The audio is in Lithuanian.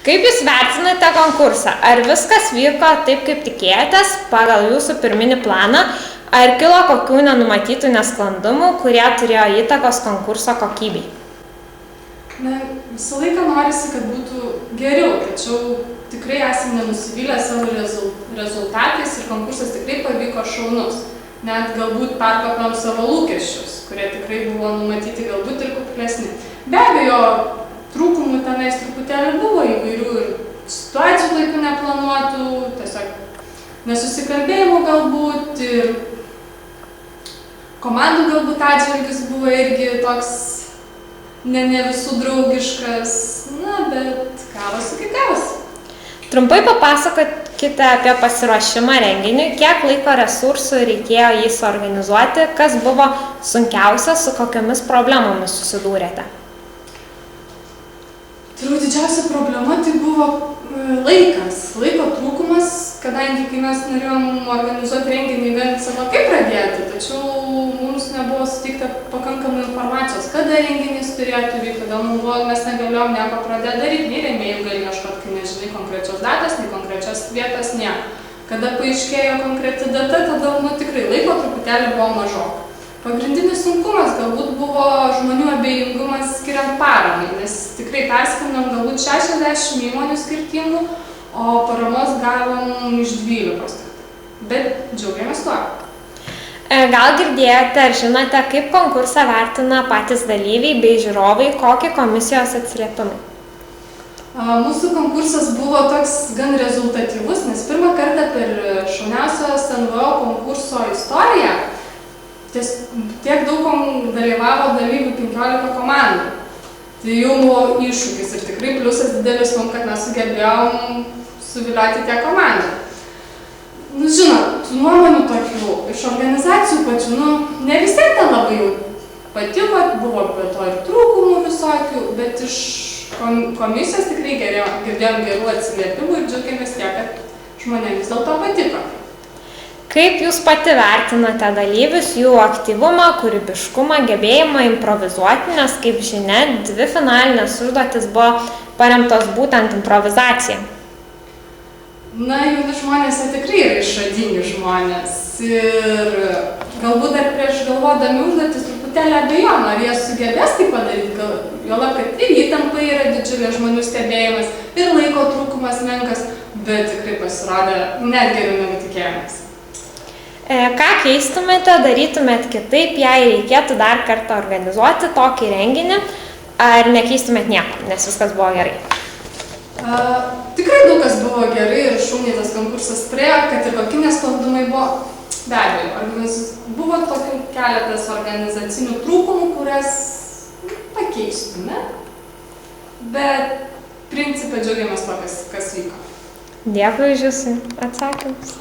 Kaip Jūs vertinate konkursą? Ar viskas vyko taip, kaip tikėjotės, pagal Jūsų pirminį planą, ar kilo kokių nenumatytų nesklandumų, kurie turėjo įtakos konkurso kokybei? Na, visą laiką norisi, kad būtų geriau, tačiau tikrai esame nenusivylę savo rezultatais ir konkursas tikrai pavyko šaunus. Net galbūt perkopėm savo lūkesčius, kurie tikrai buvo numatyti galbūt ir kuklesni. Be abejo, trūkumų tenais truputėlį buvo įvairių ir situacijų laikų neplanuotų, tiesiog nesusikalbėjimų galbūt ir komandų galbūt atžvilgis buvo irgi toks ne visų draugiškas, na, bet gavosi kaip gavosi. Trumpai papasakokite apie pasiruošimą renginiui, kiek laiko resursų reikėjo jį suorganizuoti, kas buvo sunkiausia, su kokiamis problemomis susidūrėte? Turbūt didžiausia problema tai buvo laikas, laiko trūkumas, kadangi kai mes norėjom organizuoti renginį gan senokai pradėti, tačiau mums nebuvo suteikta pakankamai informacijos, kada renginys turėtų vykti, todėl mes negalėjom nieko pradėti daryti, nei rėmėjų gali ieškoti, kai nežinai konkrečios datos, nei konkrečios vietos, nieko. Kada paaiškėjo konkreti data, tada tikrai laiko truputėlį buvo mažoka. Pagrindinis sunkumas galbūt buvo žmonių abejingumas skiriant paramai, nes tikrai perskambinam galbūt 60 įmonių skirtingų, o paramos gavom iš 12. Bet džiaugiamės tuo. Gal girdėjote ar žinote, kaip konkursą vertina patys dalyviai bei žiūrovai, kokį komisijos atsiliepimai? Mūsų konkursas buvo toks gan rezultatyvus, nes pirmą kartą per šauniausios NVO konkurso istoriją tiek daug dalyvavo dalyvių 15 komandų. Tai jau buvo iššūkis ir tikrai pliusas didelis mums, kad mes sugebėjom suvilioti tiek komandų. Žinot, nuomonių tokių iš organizacijų pačių, ne visai ten labai jau patiko, buvo be to ir trūkumų visokių, bet iš komisijos tikrai girdėjom gerų atsiliepimų ir džiaugiamės tiek, kad žmonėms vis dėlto patiko. Kaip Jūs pati vertinate dalyvius, jų aktyvumą, kūrybiškumą, gebėjimą improvizuoti, nes, kaip žinia, 2 finalinės užduotys buvo paremtos būtent improvizacija? Na, jauni žmonės tikrai yra išradingi žmonės ir galbūt dar prieš galvodami užduotis truputėlį abejojom, ar jie sugebės tai padaryti, juolab, kad ir įtampa yra didžiulė, žmonių stebėjimas ir laiko trūkumas menkas, bet tikrai pasirodė net geriau negu tikėjomės. Ką keistumėte, darytumėt kitaip, jei reikėtų dar kartą organizuoti tokį renginį, ar nekeistumėt nieko, nes viskas buvo gerai? Tikrai daug kas buvo gerai ir šauniai tas konkursas praėjo, kad ir kokie nesklandumai buvo. Be abejo, buvo tokių keletas organizacinių trūkumų, kurias pakeistume, bet principą džiaugiamės to, kas vyko. Dėkui už Jūsų atsakymus.